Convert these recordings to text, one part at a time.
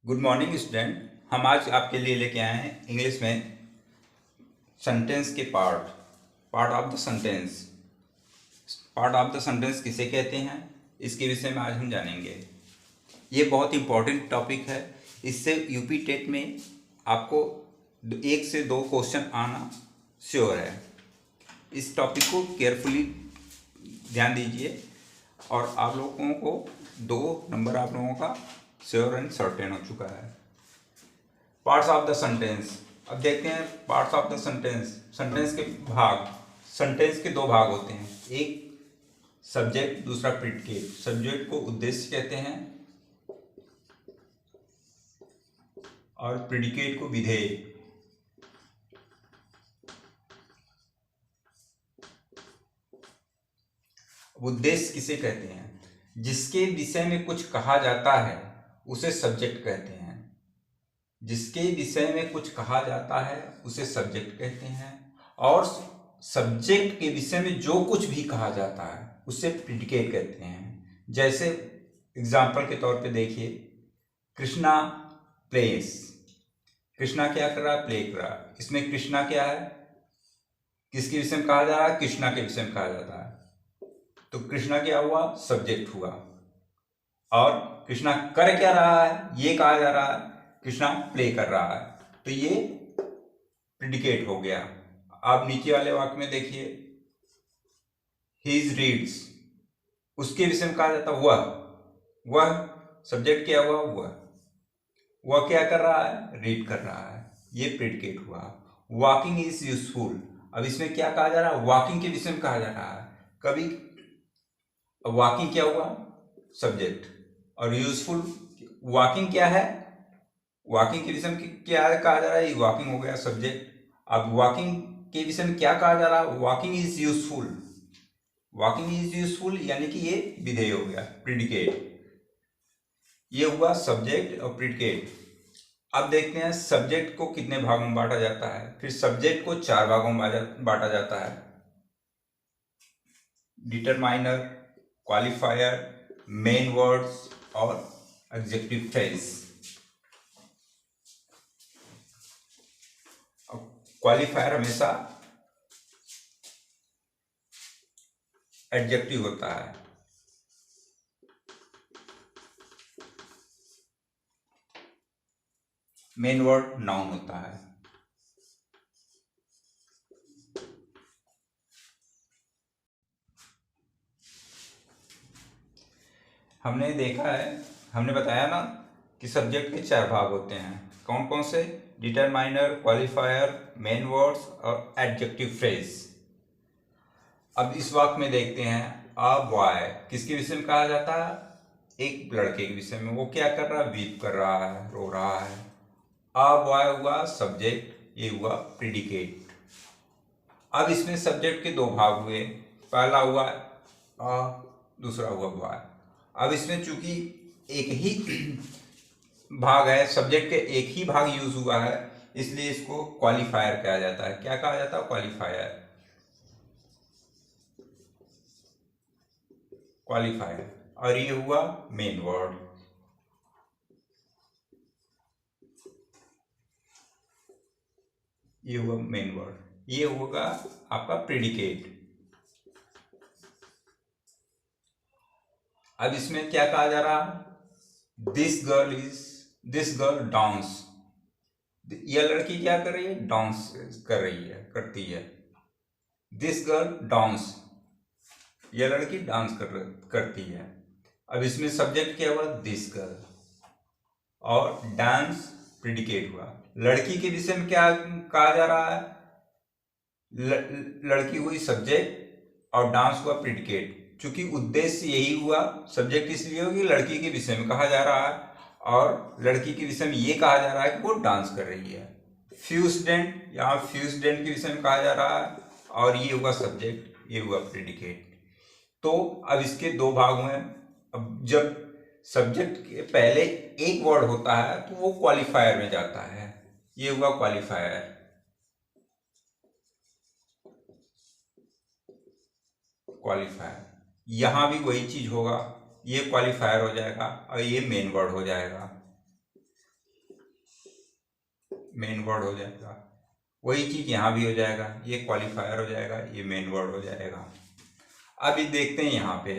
Good morning student. हम आज आपके लिए लेके आए हैं इंग्लिश में सेंटेंस के part of the sentence. Part of the sentence किसे कहते हैं, इसके विषय में आज हम जानेंगे। ये बहुत इंपॉर्टेंट टॉपिक है। इससे यूपी टेट में आपको 1 से 2 क्वेश्चन आना श्योर है। इस टॉपिक को केयरफुली ध्यान दीजिए और आप लोगों को 2 नंबर आप लोगों का श्योर एंड सर्टेन हो चुका है। Parts of the sentence. अब देखते हैं parts of the sentence. Sentence के भाग। सेंटेंस के 2 भाग होते हैं, एक सब्जेक्ट, दूसरा प्रेडिकेट। सब्जेक्ट को उद्देश्य कहते हैं और प्रेडिकेट को विधेय। उद्देश्य किसे कहते हैं? जिसके विषय में कुछ कहा जाता है उसे सब्जेक्ट कहते हैं। जिसके विषय में कुछ कहा जाता है उसे सब्जेक्ट कहते हैं और सब्जेक्ट के विषय में जो कुछ भी कहा जाता है उसे प्रेडिकेट कहते हैं। जैसे एग्जाम्पल के तौर पे देखिए, कृष्णा प्लेस। कृष्णा क्या कर रहा है? प्ले कर रहा है। इसमें कृष्णा क्या है? किसके विषय में कहा जा रहा है? कृष्णा के विषय में कहा जाता है। तो कृष्णा क्या हुआ? सब्जेक्ट हुआ। और कृष्णा कर क्या रहा है ये कहा जा रहा है? कृष्णा प्ले कर रहा है, तो ये प्रेडिकेट हो गया। आप नीचे वाले वाक्य में देखिए, ही रीड्स। उसके विषय में कहा जाता वह सब्जेक्ट क्या हुआ? वह क्या कर रहा है? रीड कर रहा है, ये प्रेडिकेट हुआ। Walking is useful. अब इसमें क्या कहा जा रहा है? वॉकिंग के विषय में कहा जा रहा है। कभी वॉकिंग क्या हुआ? सब्जेक्ट। और यूजफुल, वॉकिंग क्या है? वॉकिंग के विषय में क्या कहा जा रहा है? वॉकिंग हो गया सब्जेक्ट। अब वॉकिंग के विषय में क्या कहा जा रहा है? Walking is useful. Walking is useful यानी कि ये विधेय हो गया, प्रेडिकेट। ये हुआ सब्जेक्ट और प्रेडिकेट। अब देखते हैं सब्जेक्ट को कितने भागों में बांटा जाता है। फिर सब्जेक्ट को 4 भागों में बांटा जाता है, डिटरमाइनर, क्वालिफायर, मेन वर्ड्स और एडजेक्टिव फ्रेज। क्वालिफायर हमेशा एडजेक्टिव होता है। मेन वर्ड नाउन होता है। हमने देखा है, हमने बताया ना कि सब्जेक्ट के 4 भाग होते हैं। कौन कौन से? डिटरमाइनर, क्वालिफायर, मेन वर्ड्स और एडजेक्टिव फ्रेज। अब इस वाक्य में देखते हैं, अ बॉय किसके विषय में कहा जाता है? एक लड़के के विषय में। वो क्या कर रहा है? वीप कर रहा है, रो रहा है। अ बॉय हुआ सब्जेक्ट, ये हुआ प्रेडिकेट। अब इसमें सब्जेक्ट के 2 भाग हुए, पहला हुआ दूसरा हुआ बॉय। अब इसमें चूंकि एक ही भाग है, सब्जेक्ट के एक ही भाग यूज हुआ है, इसलिए इसको क्वालिफायर कहा जाता है। क्या कहा जाता है? क्वालिफायर। क्वालिफायर। और ये हुआ मेन वर्ड। ये हुआ मेन वर्ड। ये होगा आपका प्रेडिकेट। अब इसमें क्या कहा जा रहा है? This girl dance. यह लड़की क्या कर रही है? डांस कर रही है, करती है। दिस गर्ल डांस, यह लड़की डांस करती है। अब इसमें सब्जेक्ट क्या हुआ? दिस गर्ल और डांस प्रेडिकेट हुआ। लड़की के विषय में क्या कहा जा रहा है? लड़की हुई सब्जेक्ट और डांस हुआ प्रेडिकेट। चूंकि उद्देश्य यही हुआ, सब्जेक्ट इसलिए होगी लड़की के विषय में कहा जा रहा है और लड़की के विषय में ये कहा जा रहा है कि वो डांस कर रही है। फ्यू स्टूडेंट, यहाँ फ्यू स्टूडेंट के विषय में कहा जा रहा है और ये हुआ सब्जेक्ट, ये हुआ प्रेडिकेट। तो अब इसके 2 भाग हुए। अब जब सब्जेक्ट के पहले एक वर्ड होता है तो वो क्वालिफायर में जाता है, ये हुआ क्वालिफायर। क्वालिफायर यहां भी वही चीज होगा, ये क्वालिफायर हो जाएगा और ये मेन वर्ड हो जाएगा। मेन वर्ड हो जाएगा। वही चीज यहाँ भी हो जाएगा, ये क्वालिफायर हो जाएगा, ये मेन वर्ड हो जाएगा। अभी देखते हैं यहाँ पे,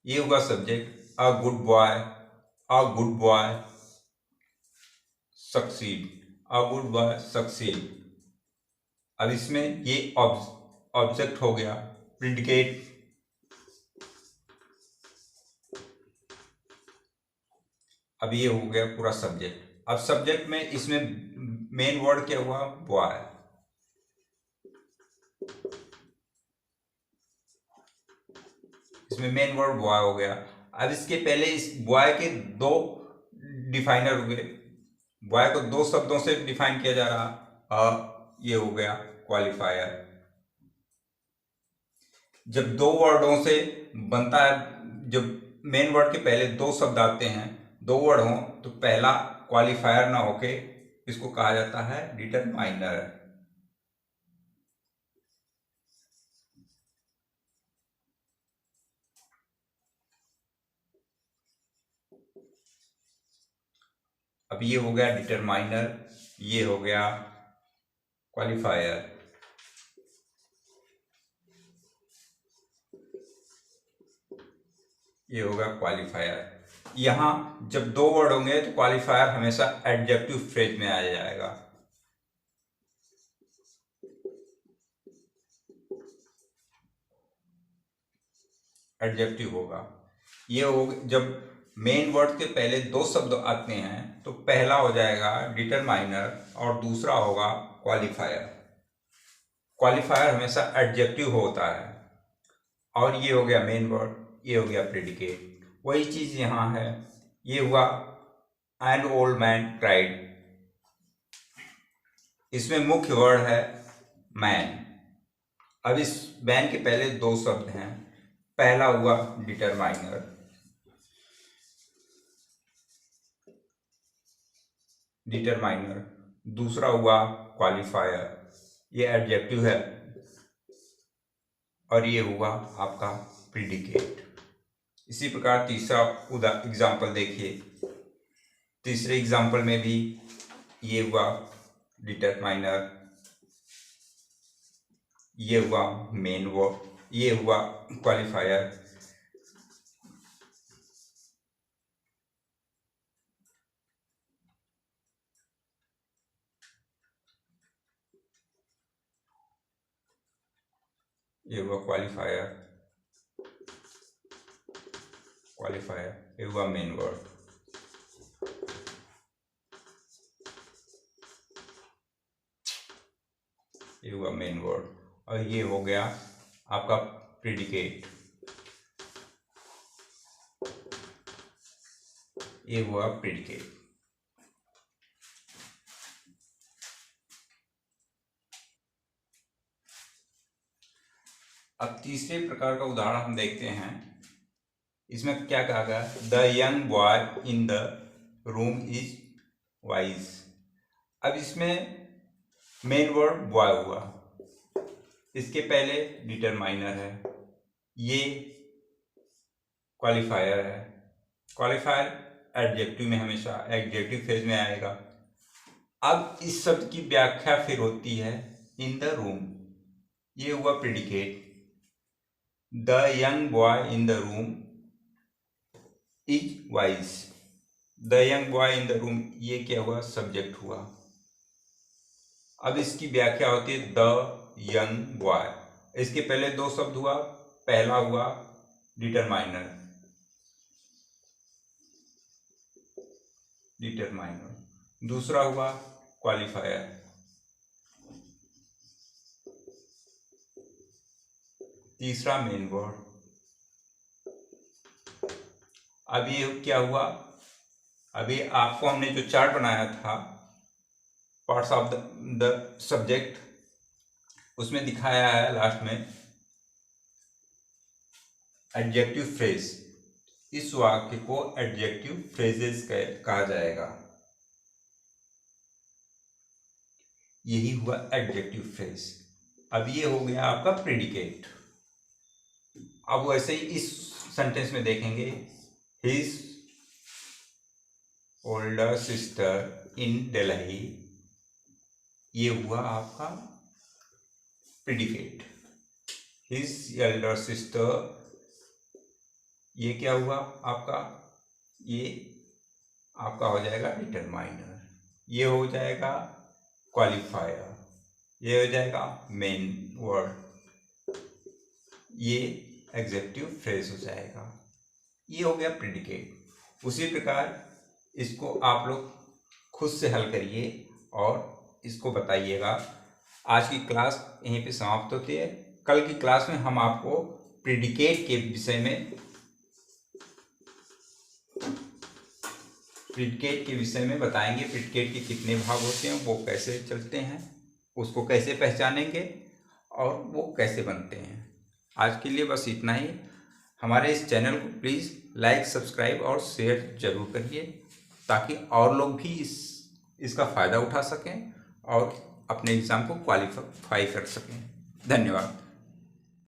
ये हुआ subject, a good boy, a good boy succeed, a good boy succeed. अब इसमें ये ऑब्जेक्ट हो गया, प्रिडिकेट। अब ये हो गया पूरा सब्जेक्ट। अब सब्जेक्ट में इसमें मेन वर्ड क्या हुआ, बॉय। इसमें मेन वर्ड बॉय हो गया। अब इसके पहले इस बॉय के दो डिफाइनर हुए, बॉय को दो शब्दों से डिफाइन किया जा रहा, ये हो गया क्वालिफायर। जब दो वर्डों से बनता है, जब मेन वर्ड के पहले दो शब्द आते हैं, दो वर्ड हों, तो पहला क्वालिफायर ना होके इसको कहा जाता है डिटरमाइनर। अब ये हो गया डिटरमाइनर, ये हो गया क्वालिफायर। ये होगा क्वालिफायर। यहां जब दो वर्ड होंगे तो क्वालिफायर हमेशा एडजेक्टिव फ्रेज में आ जाएगा। एडजेक्टिव होगा। ये हो, जब मेन वर्ड के पहले दो शब्द आते हैं तो पहला हो जाएगा डिटरमाइनर और दूसरा होगा क्वालिफायर। क्वालिफायर हमेशा एडजेक्टिव होता है। और ये हो गया मेन वर्ड, ये हो गया प्रेडिकेट। वही चीज यहाँ है, ये हुआ एंड ओल्ड मैन क्राइड। इसमें मुख्य वर्ड है मैन। अब इस मैन के पहले दो शब्द हैं, पहला हुआ डिटरमाइनर, डिटरमाइनर, दूसरा हुआ क्वालिफायर, ये एडजेक्टिव है, और ये हुआ आपका प्रिडिकेट। इसी प्रकार तीसरा एग्जाम्पल देखिए। तीसरे एग्जाम्पल में भी ये हुआ डिटरमाइनर, ये हुआ मेन वर्ड, ये हुआ क्वालिफायर। ये हुआ क्वालिफायर, क्वालिफायर, ये हुआ मेन वर्ड। ये हुआ मेन वर्ड, और ये हो गया आपका प्रेडिकेट। ये हुआ प्रेडिकेट। अब तीसरे प्रकार का उदाहरण हम देखते हैं। इसमें क्या कहा गया, the young boy in the room is wise. अब इसमें मेन वर्ड बॉय हुआ, इसके पहले डिटरमाइनर है, ये क्वालिफायर है। क्वालिफायर एडजेक्टिव में हमेशा एडजेक्टिव फेज में आएगा। अब इस शब्द की व्याख्या फिर होती है इन द रूम, ये हुआ predicate. The young boy in the room is wise, the young boy in the room, ये क्या हुआ, सब्जेक्ट हुआ। अब इसकी व्याख्या होती है द यंग बॉय, इसके पहले दो शब्द हुआ, पहला हुआ डिटरमाइनर, डिटरमाइनर, दूसरा हुआ क्वालिफायर, तीसरा मेन वर्ड। अब ये क्या हुआ, अभी आपको हमने जो चार्ट बनाया था पार्ट्स ऑफ द सब्जेक्ट, उसमें दिखाया है लास्ट में एडजेक्टिव फ्रेज। इस वाक्य को एडजेक्टिव फ्रेजेस कहा जाएगा। यही हुआ एडजेक्टिव फ्रेज। अब ये हो गया आपका प्रेडिकेट। अब वैसे ही इस सेंटेंस में देखेंगे, his older sister in Delhi, ये हुआ आपका प्रेडिकेट। हिज एल्डर सिस्टर, ये क्या हुआ आपका, ये आपका हो जाएगा डिटरमाइनर, ये हो जाएगा क्वालिफायर, ये हो जाएगा मेन वर्ड, ये एग्जेक्टिव फ्रेज हो जाएगा। ये हो गया प्रेडिकेट। उसी प्रकार इसको आप लोग खुद से हल करिए और इसको बताइएगा। आज की क्लास यहीं पे समाप्त होती है। कल की क्लास में हम आपको प्रेडिकेट के विषय में बताएंगे। प्रेडिकेट के कितने भाग होते हैं, वो कैसे चलते हैं, उसको कैसे पहचानेंगे और वो कैसे बनते हैं। आज के लिए बस इतना ही। हमारे इस चैनल को प्लीज़ लाइक, सब्सक्राइब और शेयर जरूर करिए, ताकि और लोग भी इसका फ़ायदा उठा सकें और अपने एग्ज़ाम को क्वालिफाई कर सकें। धन्यवाद।